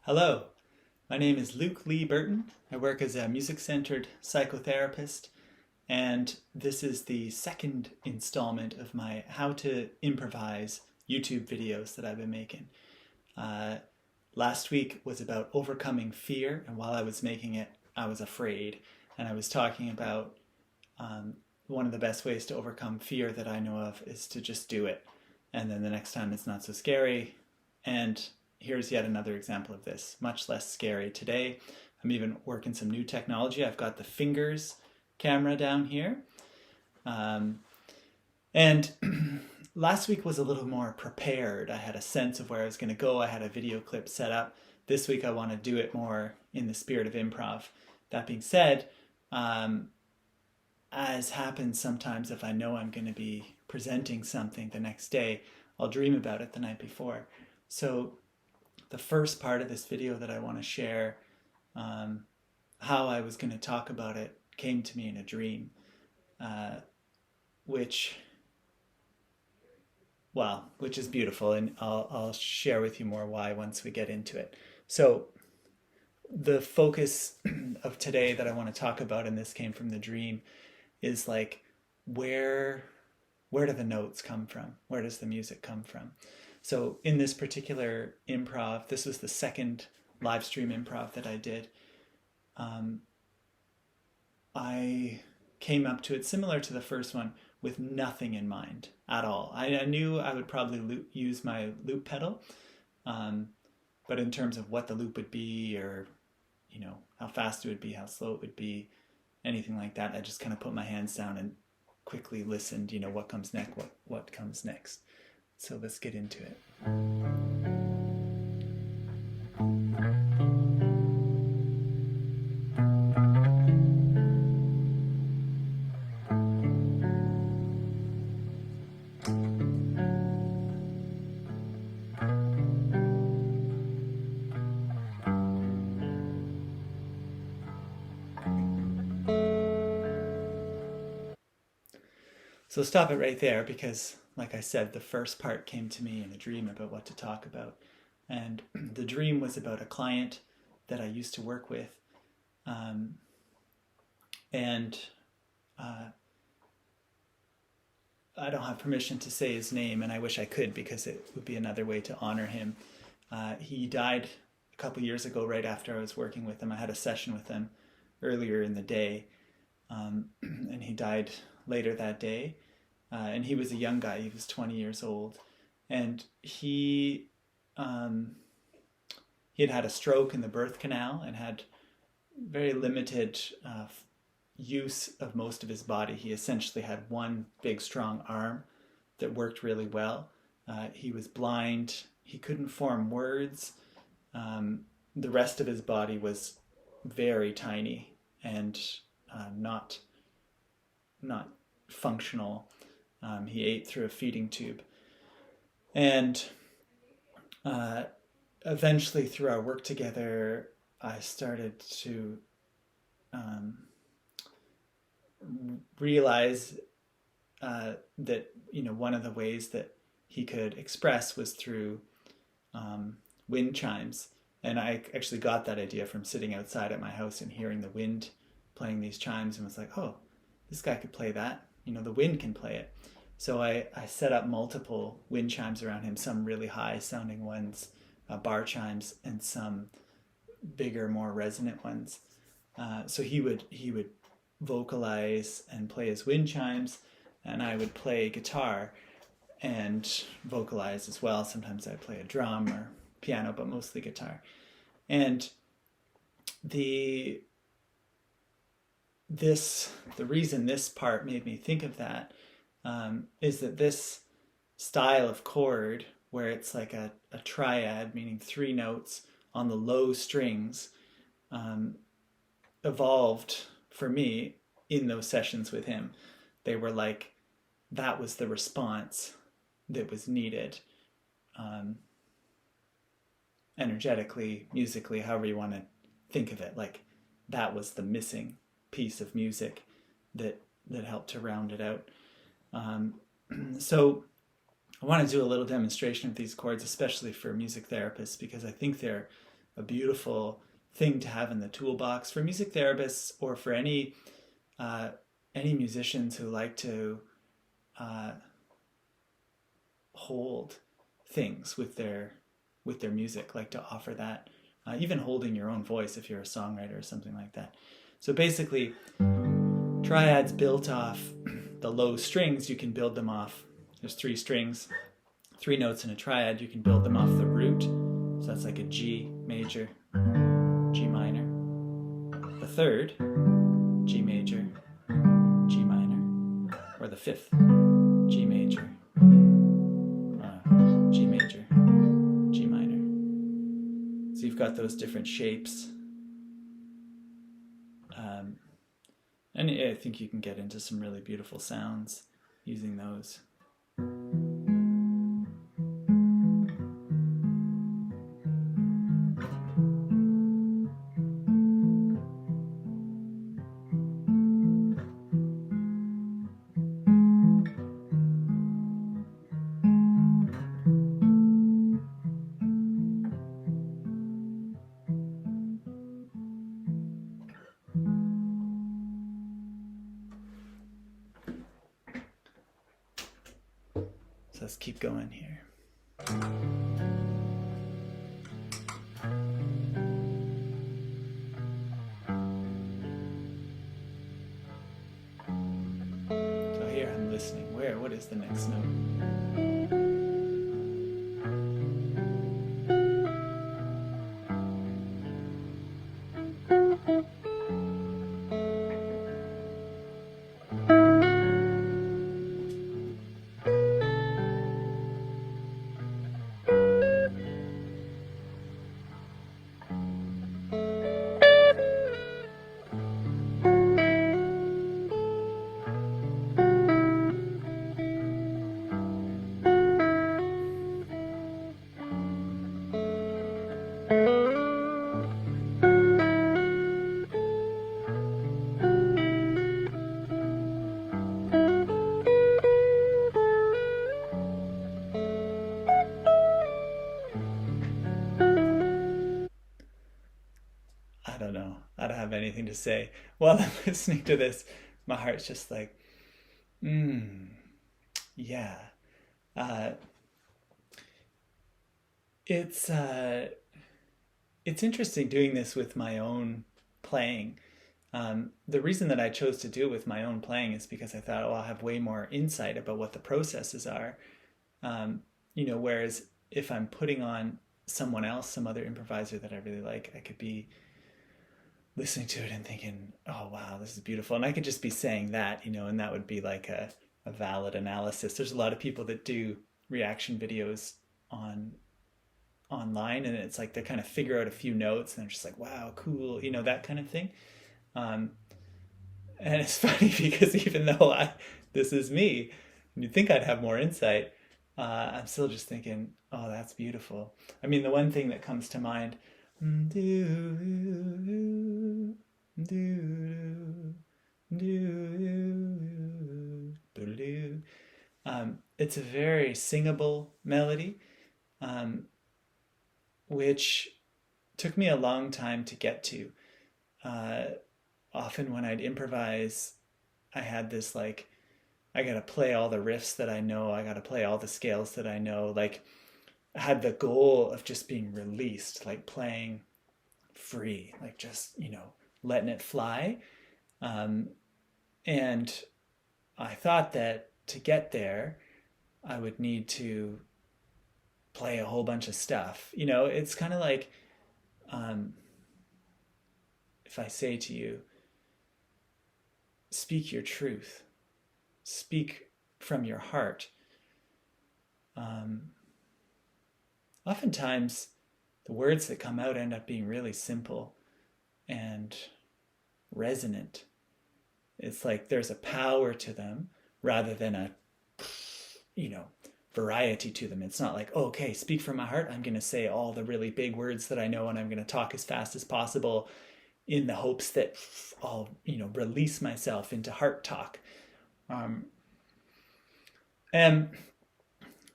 Hello, my name is Luke Lee Burton. I work as a music-centered psychotherapist, and this is the second installment of my How to Improvise YouTube videos that I've been making. Uh, Last week was about overcoming fear, and while I was making it, I was afraid, and I was talking about one of the best ways to overcome fear that I know of is to just do it, and then the next time it's not so scary. And here's yet another example of this, much less scary. Today, I'm even working some new technology. I've got the fingers camera down here. And last week was a little more prepared. I had a sense of where I was going to go. I had a video clip set up. This week, I want to do it more in the spirit of improv. That being said, as happens sometimes, if I know I'm going to be presenting something the next day, I'll dream about it the night before. So the first part of this video that I want to share, how I was going to talk about it, came to me in a dream, which is beautiful, and I'll share with you more why once we get into it. So the focus of today that I want to talk about, and this came from the dream, is like where do the notes come from? Where does the music come from? So in this particular improv, this was the second live stream improv that I did. I came up to it similar to the first one with nothing in mind at all. I knew I would probably use my loop pedal, but in terms of what the loop would be, or how fast it would be, how slow it would be, anything like that, I just kind of put my hands down and quickly listened. What comes next? What comes next? So let's get into it. So stop it right there because, like I said, the first part came to me in a dream about what to talk about. And the dream was about a client that I used to work with. And I don't have permission to say his name, and I wish I could because it would be another way to honor him. He died a couple years ago right after I was working with him. I had a session with him earlier in the day, and he died later that day. And he was a young guy. He was 20 years old. And he had had a stroke in the birth canal and had very limited use of most of his body. He essentially had one big strong arm that worked really well. He was blind. He couldn't form words. The rest of his body was very tiny and not functional. He ate through a feeding tube. And eventually through our work together, I started to realize that one of the ways that he could express was through wind chimes. And I actually got that idea from sitting outside at my house and hearing the wind playing these chimes, and was like, oh, this guy could play that. The wind can play it. So I set up multiple wind chimes around him, some really high sounding ones, bar chimes, and some bigger, more resonant ones. So he would vocalize and play his wind chimes, and I would play guitar and vocalize as well. Sometimes I'd play a drum or piano, but mostly guitar. And the reason this part made me think of that is that this style of chord, where it's like a triad, meaning three notes on the low strings, evolved for me in those sessions with him. They were like, that was the response that was needed, energetically, musically, however you want to think of it. Like, that was the missing piece of music that helped to round it out. So I want to do a little demonstration of these chords, especially for music therapists, because I think they're a beautiful thing to have in the toolbox for music therapists or for any musicians who like to uh, hold things with their music, like to offer that, even holding your own voice if you're a songwriter or something like that. So basically, triads built off the low strings, you can build them off. There's 3 strings, 3 notes in a triad. You can build them off the root. So that's like a G major, G minor. The 3rd, G major, G minor, or the 5th, G major, G major, G minor. So you've got those different shapes. And I think you can get into some really beautiful sounds using those. So let's keep going here. So here I'm listening. What is the next note? I don't know. I don't have anything to say. While I'm listening to this, my heart's just like, yeah. Uh, it's interesting doing this with my own playing. The reason that I chose to do it with my own playing is because I thought, oh, I'll have way more insight about what the processes are. Whereas if I'm putting on someone else, some other improviser that I really like, I could be listening to it and thinking, oh, wow, this is beautiful. And I could just be saying that, and that would be like a valid analysis. There's a lot of people that do reaction videos online, and it's like they kind of figure out a few notes and they're just like, wow, cool, that kind of thing. And it's funny because even though this is me, and you'd think I'd have more insight, I'm still just thinking, oh, that's beautiful. I mean, the one thing that comes to mind, it's a very singable melody, which took me a long time to get to. Often when I'd improvise, I had this like, I gotta play all the riffs that I know, I gotta play all the scales that I know, like I had the goal of just being released, like playing free, like just, letting it fly. And I thought that to get there, I would need to play a whole bunch of stuff. It's kind of like, if I say to you, speak your truth, speak from your heart. Oftentimes, the words that come out end up being really simple and resonant. It's like there's a power to them rather than a, variety to them. It's not like, oh, okay, speak from my heart. I'm going to say all the really big words that I know and I'm going to talk as fast as possible in the hopes that I'll, release myself into heart talk. And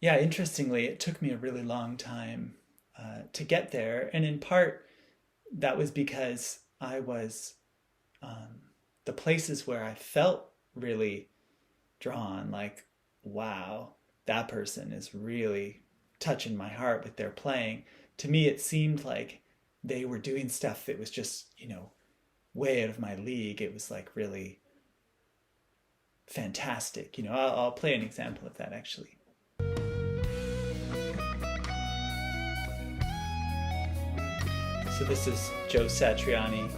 yeah, interestingly, it took me a really long time to get there. And in part, that was because I was, the places where I felt really drawn, like, wow, that person is really touching my heart with their playing. To me, it seemed like they were doing stuff that was just, way out of my league. It was like really fantastic. I'll play an example of that actually. So this is Joe Satriani.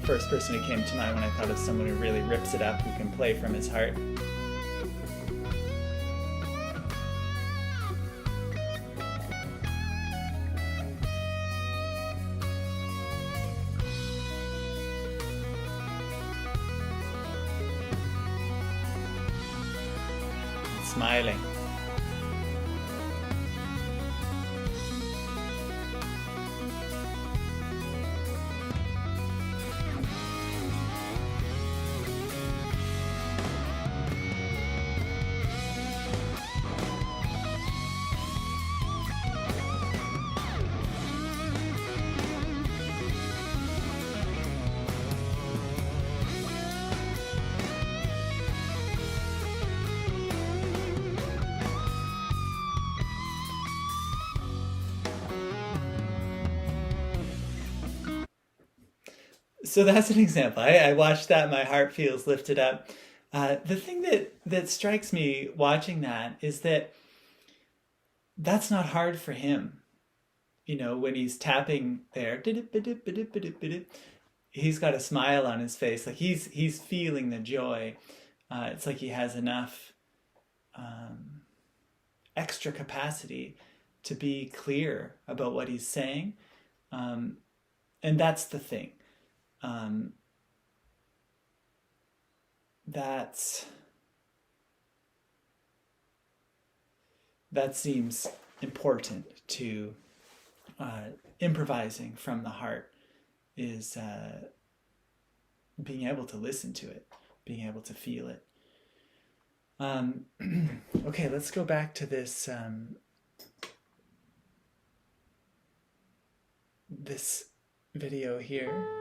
First person who came to mind when I thought of someone who really rips it up, who can play from his heart. Smiling. So that's an example. I watched that, my heart feels lifted up. The thing that strikes me watching that is that that's not hard for him. When he's tapping there, he's got a smile on his face, like he's feeling the joy. It's like he has enough extra capacity to be clear about what he's saying, and that's the thing. That seems important to improvising from the heart, is being able to listen to it, being able to feel it. Okay, let's go back to this this video here.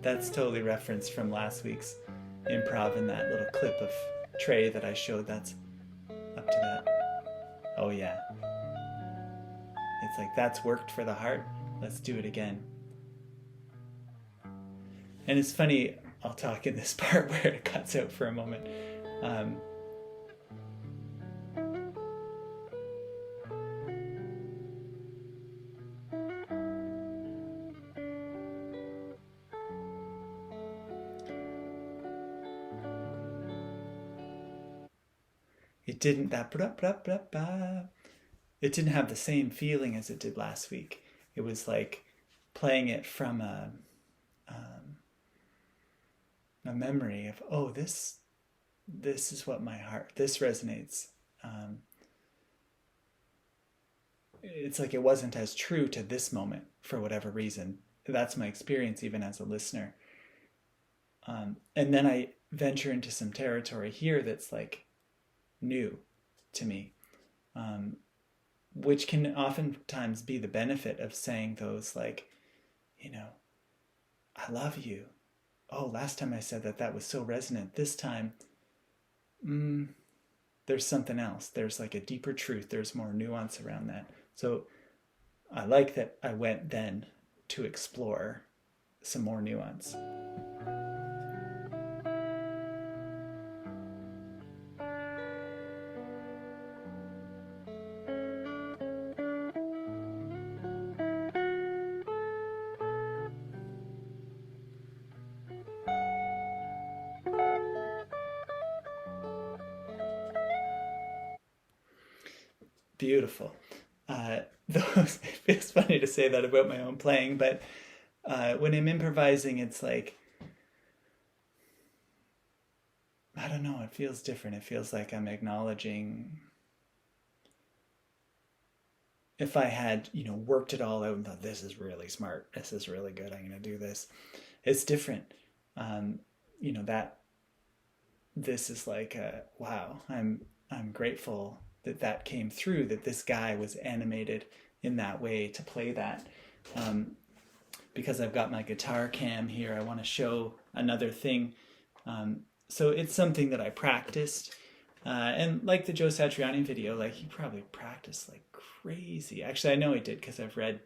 That's totally referenced from last week's improv in that little clip of Trey that I showed. That's up to that. Oh yeah. It's like, that's worked for the heart. Let's do it again. And it's funny, I'll talk in this part where it cuts out for a moment. It didn't it didn't have the same feeling as it did last week. It was like playing it from a memory of, oh, this is what my heart, this resonates. It's like it wasn't as true to this moment for whatever reason. That's my experience even as a listener. And then I venture into some territory here that's like new to me, which can oftentimes be the benefit of saying those, like, I love you. Oh, last time I said that was so resonant. This time, there's something else. There's like a deeper truth. There's more nuance around that. So I like that I went then to explore some more nuance. Beautiful. It's funny to say that about my own playing, but when I'm improvising, it's like I don't know, it feels different. It feels like I'm acknowledging, if I had, worked it all out and thought, this is really smart, this is really good, I'm going to do this. It's different. That this is like, wow, I'm grateful that came through, that this guy was animated in that way to play that. Because I've got my guitar cam here, I want to show another thing. So it's something that I practiced. And like the Joe Satriani video, like he probably practiced like crazy. Actually, I know he did because I've read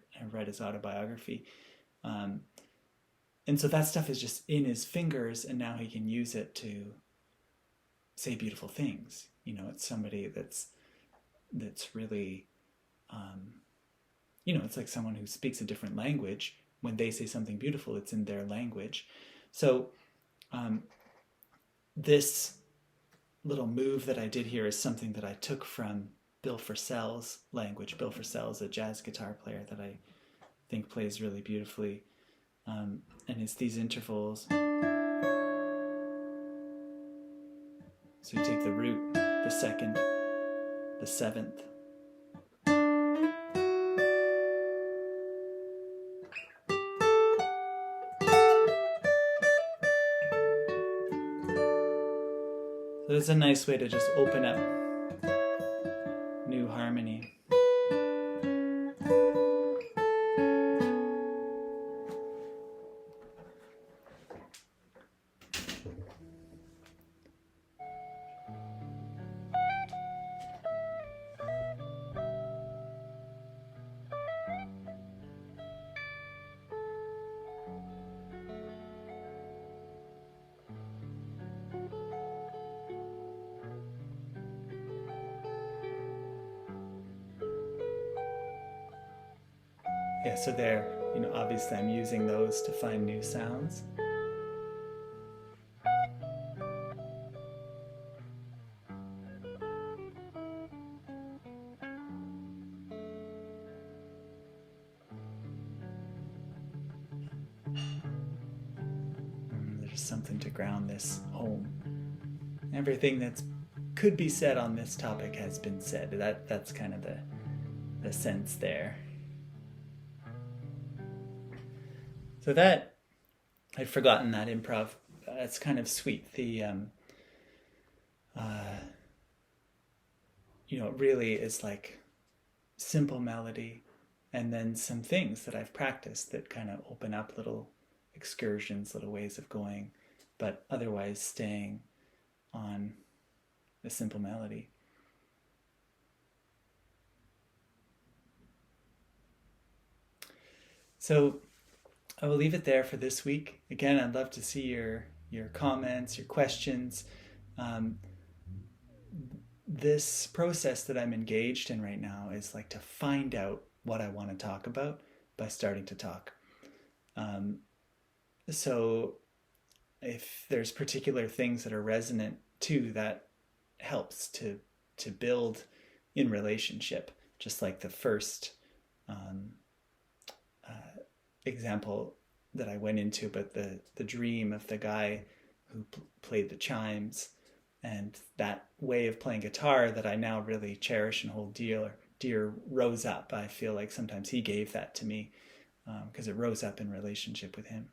his autobiography. And so that stuff is just in his fingers, and now he can use it to say beautiful things. It's somebody that's really, it's like someone who speaks a different language. When they say something beautiful, it's in their language. So this little move that I did here is something that I took from Bill Frisell's language. Bill Frisell's a jazz guitar player that I think plays really beautifully. And it's these intervals. So you take the root, the second, the seventh. So it's a nice way to just open up new harmony. Yeah, so there, obviously I'm using those to find new sounds. There's something to ground this home. Everything that could be said on this topic has been said. That's kind of the sense there. So that, I'd forgotten that improv. It's kind of sweet. The, it really is like simple melody and then some things that I've practiced that kind of open up little excursions, little ways of going, but otherwise staying on a simple melody. So I will leave it there for this week. Again, I'd love to see your comments, your questions. This process that I'm engaged in right now is like to find out what I want to talk about by starting to talk. So if there's particular things that are resonant too, that helps to build in relationship, just like the first example that I went into, but the dream of the guy who played the chimes, and that way of playing guitar that I now really cherish and hold dear rose up. I feel like sometimes he gave that to me because it rose up in relationship with him.